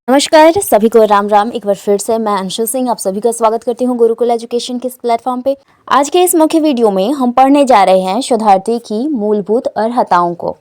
नमस्कार सभी को राम राम। एक बार फिर से मैं अंशु सिंह आप सभी का स्वागत करती हूँ गुरुकुल एजुकेशन के इस प्लेटफॉर्म पे। आज के इस मुख्य वीडियो में हम पढ़ने जा रहे हैं शोधार्थी की मूलभूत अर्हताओं को,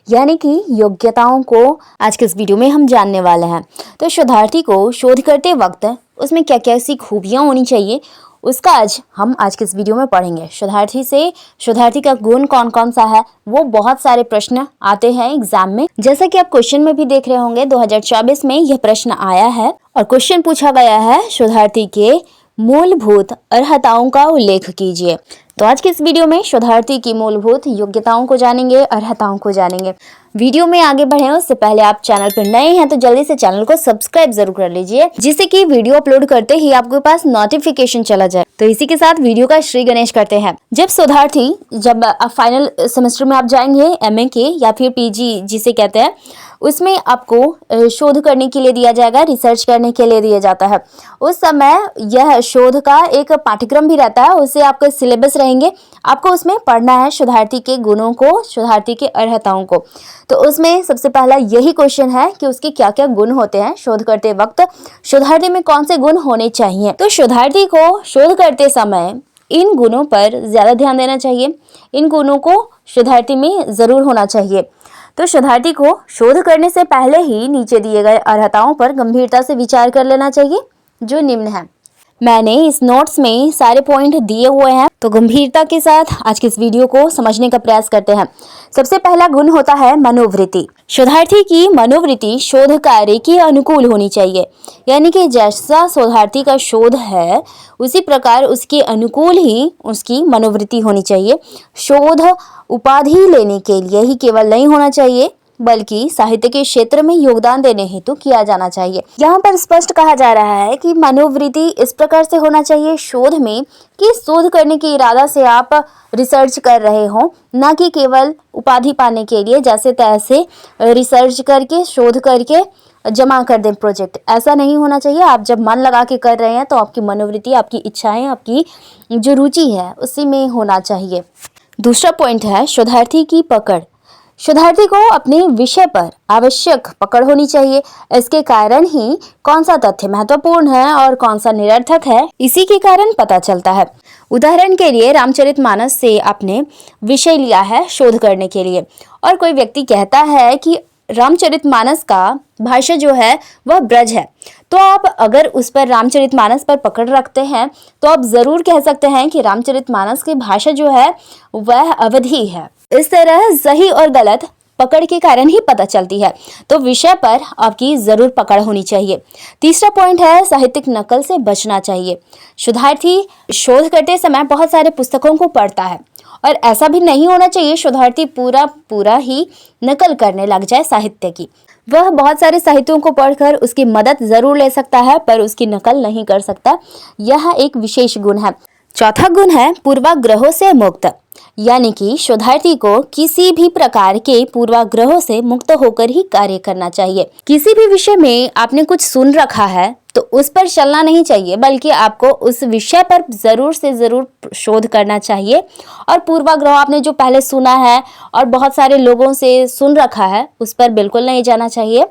यानी कि योग्यताओं को आज के इस वीडियो में हम जानने वाले हैं। तो शोधार्थी को शोध करते वक्त उसमें क्या क्या ऐसी खूबियाँ होनी चाहिए उसका हम आज के इस वीडियो में पढ़ेंगे। शोधार्थी का गुण कौन कौन सा है, वो बहुत सारे प्रश्न आते हैं एग्जाम में। जैसा कि आप क्वेश्चन में भी देख रहे होंगे 2024 में यह प्रश्न आया है और क्वेश्चन पूछा गया है शोधार्थी के मूलभूत अर्हताओं का उल्लेख कीजिए। तो आज के इस वीडियो में शोधार्थी की मूलभूत योग्यताओं को जानेंगे, अर्हताओं को जानेंगे। वीडियो में आगे बढ़े उससे पहले आप चैनल पर नए हैं तो जल्दी से चैनल को सब्सक्राइब जरूर कर लीजिए, जिससे कि वीडियो अपलोड करते ही आपके पास नोटिफिकेशन चला जाए। तो इसी के साथ वीडियो का श्री गणेश करते हैं। जब आप फाइनल सेमेस्टर में आप जाएंगे एमए के या फिर पीजी जिसे कहते हैं, उसमें आपको शोध करने के लिए दिया जाएगा, रिसर्च करने के लिए दिया जाता है। उस समय यह शोध का एक पाठ्यक्रम भी रहता है, उससे आपके सिलेबस रहेंगे। आपको उसमें पढ़ना है शोधार्थी के गुणों को, शोधार्थी के अर्हताओं को। तो उसमें सबसे पहला यही क्वेश्चन है कि उसके क्या क्या गुण होते हैं शोध करते वक्त, शोधार्थी में कौन से गुण होने चाहिए। तो शोधार्थी को शोध करते समय इन गुणों पर ज्यादा ध्यान देना चाहिए, इन गुणों को शोधार्थी में जरूर होना चाहिए। तो शोधार्थी को शोध करने से पहले ही नीचे दिए गए अर्हताओं पर गंभीरता से विचार कर लेना चाहिए, जो निम्न है। मैंने इस नोट्स में सारे पॉइंट दिए हुए हैं, तो गंभीरता के साथ आज के इस वीडियो को समझने का प्रयास करते हैं। सबसे पहला गुण होता है मनोवृत्ति। शोधार्थी की मनोवृत्ति शोध कार्य के अनुकूल होनी चाहिए, यानी कि जैसा शोधार्थी का शोध है उसी प्रकार उसके अनुकूल ही उसकी मनोवृत्ति होनी चाहिए। शोध उपाधि लेने के लिए ही केवल नहीं होना चाहिए, बल्कि साहित्य के क्षेत्र में योगदान देने हेतु किया जाना चाहिए। यहाँ पर स्पष्ट कहा जा रहा है कि मनोवृत्ति इस प्रकार से होना चाहिए शोध में कि शोध करने के इरादा से आप रिसर्च कर रहे हो, ना कि केवल उपाधि पाने के लिए जैसे तैसे रिसर्च करके शोध करके जमा कर दें प्रोजेक्ट। ऐसा नहीं होना चाहिए। आप जब मन लगा के कर रहे हैं तो आपकी मनोवृत्ति, आपकी इच्छाएं, आपकी जो रुचि है उसी में होना चाहिए। दूसरा पॉइंट है शोधार्थी की पकड़। शोधार्थी को अपने विषय पर आवश्यक पकड़ होनी चाहिए। इसके कारण ही कौन सा तथ्य महत्वपूर्ण है और कौन सा निरर्थक है, इसी के कारण पता चलता है। उदाहरण के लिए रामचरितमानस से आपने विषय लिया है शोध करने के लिए, और कोई व्यक्ति कहता है कि रामचरितमानस का भाषा जो है वह ब्रज है, तो आप अगर उस पर रामचरितमानस पर पकड़ रखते हैं तो आप जरूर कह सकते हैं कि रामचरितमानस की भाषा जो है वह अवधी है। इस तरह सही और गलत पकड़ के कारण ही पता चलती है, तो विषय पर आपकी जरूर पकड़ होनी चाहिए। तीसरा पॉइंट है साहित्यिक नकल से बचना चाहिए। शोधार्थी शोध करते समय बहुत सारे पुस्तकों को पढ़ता है, और ऐसा भी नहीं होना चाहिए शोधार्थी पूरा ही नकल करने लग जाए साहित्य की। वह बहुत सारे साहित्यों को पढ़कर उसकी मदद जरूर ले सकता है, पर उसकी नकल नहीं कर सकता। यह एक विशेष गुण है। चौथा गुण है पूर्वाग्रहों से मुक्त, यानी कि शोधार्थी को किसी भी प्रकार के पूर्वाग्रहों से मुक्त होकर ही कार्य करना चाहिए। किसी भी विषय में आपने कुछ सुन रखा है तो उस पर चलना नहीं चाहिए, बल्कि आपको उस विषय पर जरूर से जरूर शोध करना चाहिए। और पूर्वाग्रह आपने जो पहले सुना है और बहुत सारे लोगों से सुन रखा है उस पर बिल्कुल नहीं जाना चाहिए।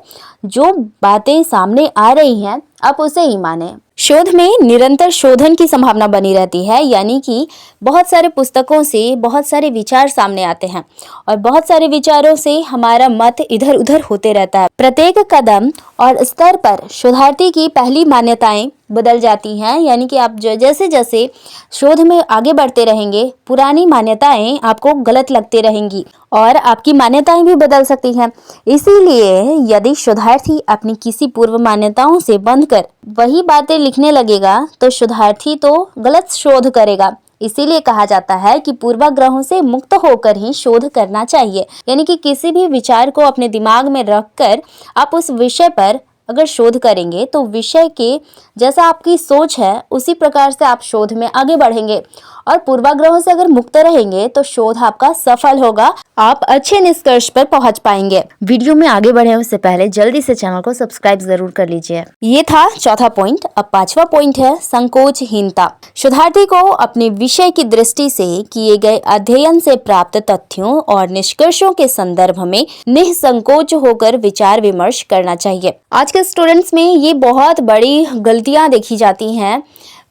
जो बातें सामने आ रही हैं आप उसे ही माने। शोध में निरंतर शोधन की संभावना बनी रहती है, यानी कि बहुत सारे पुस्तकों से बहुत सारे विचार सामने आते हैं और बहुत सारे विचारों से हमारा मत इधर उधर होते रहता है। प्रत्येक कदम और स्तर पर शोधार्थी की पहली मान्यताएं बदल जाती हैं, यानी कि आप जैसे जैसे शोध में आगे बढ़ते रहेंगे पुरानी मान्यताएं आपको गलत लगती रहेंगी और आपकी मान्यताएं भी बदल सकती हैं। इसीलिए यदि शोधार्थी अपनी किसी पूर्व मान्यताओं से बंधकर वही बातें लिखने लगेगा तो शोधार्थी तो गलत शोध करेगा। इसीलिए कहा जाता है कि पूर्वाग्रहों से मुक्त होकर ही शोध करना चाहिए, यानी कि किसी भी विचार को अपने दिमाग में रखकर आप उस विषय पर अगर शोध करेंगे तो विषय के जैसा आपकी सोच है उसी प्रकार से आप शोध में आगे बढ़ेंगे, और पूर्वाग्रहों से अगर मुक्त रहेंगे तो शोध आपका सफल होगा, आप अच्छे निष्कर्ष पर पहुंच पाएंगे। वीडियो में आगे बढ़े उससे पहले जल्दी से चैनल को सब्सक्राइब जरूर कर लीजिए। ये था चौथा पॉइंट। अब पांचवा पॉइंट है संकोचहीनता। शोधार्थी को अपने विषय की दृष्टि से किए गए अध्ययन से प्राप्त तथ्यों और निष्कर्षों के संदर्भ में निसंकोच होकर विचार विमर्श करना चाहिए। आज के के स्टूडेंट्स में ये बहुत बड़ी गलतियां देखी जाती हैं।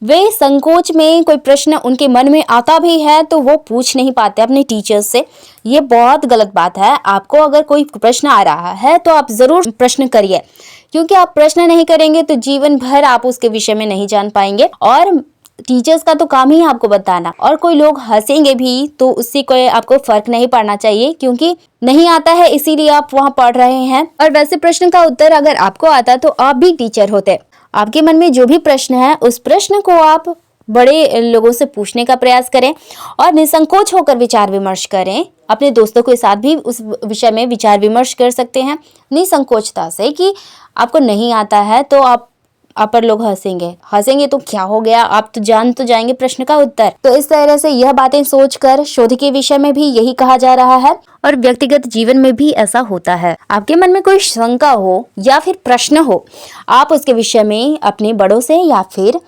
वे संकोच में कोई प्रश्न उनके मन में आता भी है तो वो पूछ नहीं पाते अपने टीचर्स से। ये बहुत गलत बात है। आपको अगर कोई प्रश्न आ रहा है तो आप ज़रूर प्रश्न करिए, क्योंकि आप प्रश्न नहीं करेंगे तो जीवन भर आप उसके विषय में नहीं जान पाएंगे। और टीचर्स का तो काम ही है आपको बताना, और कोई लोग हंसेंगे भी तो उससे कोई आपको फर्क नहीं पड़ना चाहिए, क्योंकि नहीं आता है इसीलिए आप वहाँ पढ़ रहे हैं। और वैसे प्रश्न का उत्तर अगर आपको आता तो आप भी टीचर होते। आपके मन में जो भी प्रश्न है उस प्रश्न को आप बड़े लोगों से पूछने का प्रयास करें और निसंकोच होकर विचार विमर्श करें। अपने दोस्तों के साथ भी उस विषय में विचार विमर्श कर सकते हैं निसंकोचता से कि आपको नहीं आता है तो आप पर लोग हंसेंगे तो क्या हो गया, आप तो जान तो जाएंगे प्रश्न का उत्तर। तो इस तरह से यह बातें सोचकर शोध के विषय में भी यही कहा जा रहा है और व्यक्तिगत जीवन में भी ऐसा होता है। आपके मन में कोई शंका हो या फिर प्रश्न हो, आप उसके विषय में अपने बड़ों से या फिर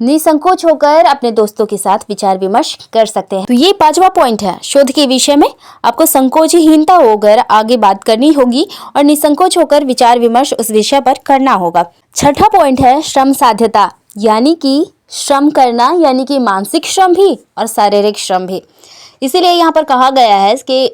निसंकोच होकर अपने दोस्तों के साथ विचार विमर्श कर सकते हैं। तो ये 5वां पॉइंट है। शोध के विषय में आपको संकोचहीनता होकर आगे बात करनी होगी और निसंकोच होकर विचार विमर्श उस विषय पर करना होगा। 6ठा पॉइंट है श्रम साध्यता, यानी कि श्रम करना, यानी कि मानसिक श्रम भी और शारीरिक श्रम भी। इसीलिए यहाँ पर कहा गया है कि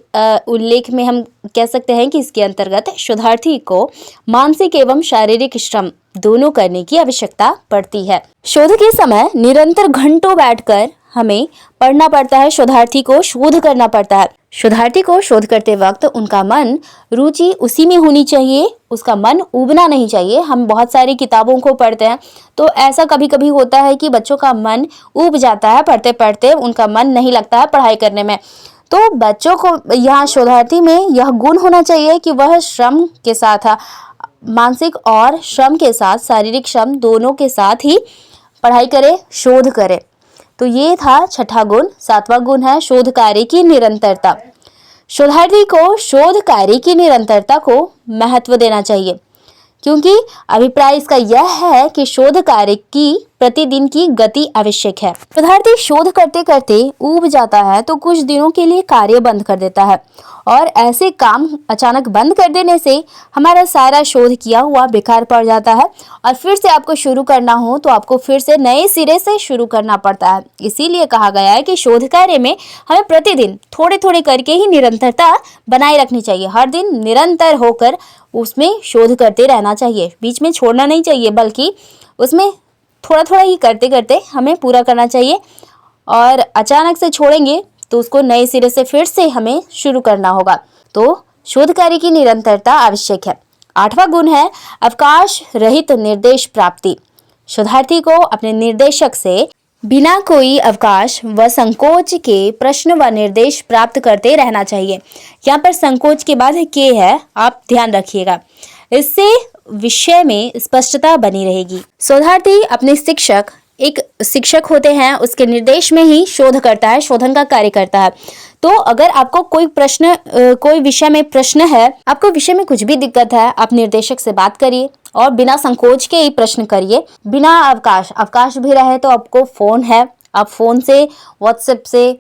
उल्लेख में हम कह सकते हैं कि इसके अंतर्गत शोधार्थी को मानसिक एवं शारीरिक श्रम दोनों करने की आवश्यकता पड़ती है। शोध के समय निरंतर घंटों बैठकर हमें पढ़ना पड़ता है, शोधार्थी को शोध करना पड़ता है। शोधार्थी को शोध करते वक्त उनका मन रुचि उसी में होनी चाहिए, उसका मन उबना नहीं चाहिए। हम बहुत सारी किताबों को पढ़ते हैं तो ऐसा कभी कभी होता है कि बच्चों का मन उब जाता है, पढ़ते पढ़ते उनका मन नहीं लगता है पढ़ाई करने में। तो बच्चों को यहाँ शोधार्थी में यह गुण होना चाहिए कि वह श्रम के साथ, मानसिक और श्रम के साथ, शारीरिक श्रम दोनों के साथ ही पढ़ाई करे, शोध करे। तो ये था 6ठा गुण। 7वां गुण है शोध कार्य की निरंतरता। शोधार्थी को शोध कार्य की निरंतरता को महत्व देना चाहिए, क्योंकि अभिप्राय इसका यह है कि शोध कार्य की प्रतिदिन की गति आवश्यक है। शोधार्थी शोध करते करते ऊब जाता है तो कुछ दिनों के लिए कार्य बंद कर देता है, और ऐसे काम अचानक बंद कर देने से हमारा सारा शोध किया हुआ बेकार पड़ जाता है, और फिर से आपको शुरू करना हो तो आपको फिर से नए सिरे से शुरू करना पड़ता है। इसीलिए कहा गया है कि शोध कार्य में हमें प्रतिदिन थोड़े थोड़े करके ही निरंतरता बनाए रखनी चाहिए। हर दिन निरंतर होकर उसमें शोध करते रहना चाहिए, बीच में छोड़ना नहीं चाहिए, बल्कि उसमें थोड़ा थोड़ा ही करते करते हमें पूरा करना चाहिए। और अचानक से छोड़ेंगे तो उसको नए सिरे से फिर से हमें शुरू करना होगा। तो शोध कार्य की निरंतरता आवश्यक है। 8वां गुण है अवकाश रहित निर्देश प्राप्ति। शोधार्थी को अपने निर्देशक से बिना कोई अवकाश व संकोच के प्रश्न व निर्देश प्राप्त करते रहना चाहिए। यहाँ पर संकोच के बाद के है, आप ध्यान रखिएगा, इससे विषय में स्पष्टता बनी रहेगी। शोधार्थी अपने एक शिक्षक होते हैं, उसके निर्देश में ही शोध करता है, शोधन का कार्य करता है। तो अगर आपको कोई विषय में प्रश्न है, आपको विषय में कुछ भी दिक्कत है, आप निर्देशक से बात करिए और बिना संकोच के ही प्रश्न करिए, बिना अवकाश भी रहे तो आपको फोन है, आप फोन से, व्हाट्सएप से,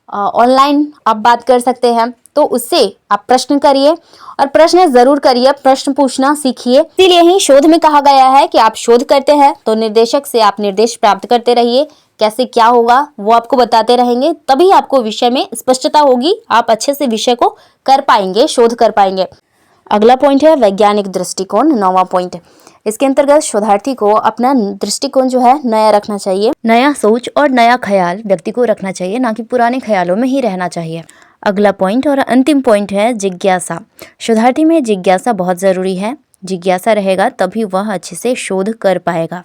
ऑनलाइन आप बात कर सकते हैं, तो उससे आप प्रश्न करिए और प्रश्न जरूर करिए, प्रश्न पूछना सीखिए। इसीलिए ही शोध में कहा गया है कि आप शोध करते हैं तो निर्देशक से आप निर्देश प्राप्त करते रहिए। कैसे क्या होगा वो आपको बताते रहेंगे, तभी आपको विषय में स्पष्टता होगी, आप अच्छे से विषय को कर पाएंगे, शोध कर पाएंगे। अगला पॉइंट है वैज्ञानिक दृष्टिकोण। 9वां पॉइंट, इसके अंतर्गत शोधार्थी को अपना दृष्टिकोण जो है नया रखना चाहिए। नया सोच और नया ख्याल व्यक्ति को रखना चाहिए, ना कि पुराने ख्यालों में ही रहना चाहिए। अगला पॉइंट और अंतिम पॉइंट है जिज्ञासा। शोधार्थी में जिज्ञासा बहुत ज़रूरी है। जिज्ञासा रहेगा तभी वह अच्छे से शोध कर पाएगा।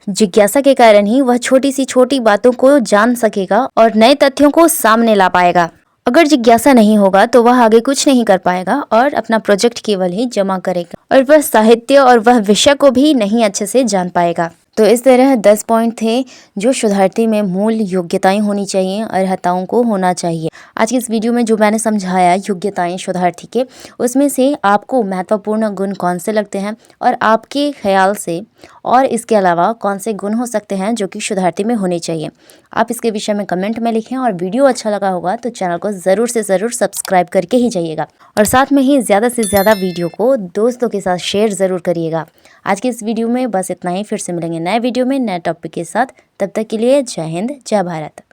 जिज्ञासा के कारण ही वह छोटी सी छोटी बातों को जान सकेगा और नए तथ्यों को सामने ला पाएगा। अगर जिज्ञासा नहीं होगा तो वह आगे कुछ नहीं कर पाएगा और अपना प्रोजेक्ट केवल ही जमा करेगा, और वह साहित्य और वह विषय को भी नहीं अच्छे से जान पाएगा। तो इस तरह 10 पॉइंट थे जो शोधार्थी में मूल योग्यताएं होनी चाहिए, अर्हताओं को होना चाहिए। आज की इस वीडियो में जो मैंने समझाया योग्यताएं शोधार्थी के, उसमें से आपको महत्वपूर्ण गुण कौन से लगते हैं और आपके ख्याल से और इसके अलावा कौन से गुण हो सकते हैं जो कि शोधार्थी में होने चाहिए। आप इसके विषय में कमेंट में लिखें और वीडियो अच्छा लगा होगा तो चैनल को ज़रूर से ज़रूर सब्सक्राइब करके ही जाइएगा और साथ में ही ज़्यादा से ज़्यादा वीडियो को दोस्तों के साथ शेयर ज़रूर करिएगा। आज की इस वीडियो में बस इतना ही। फिर से मिलेंगे नए वीडियो में नए टॉपिक के साथ। तब तक के लिए जय हिंद, जय भारत।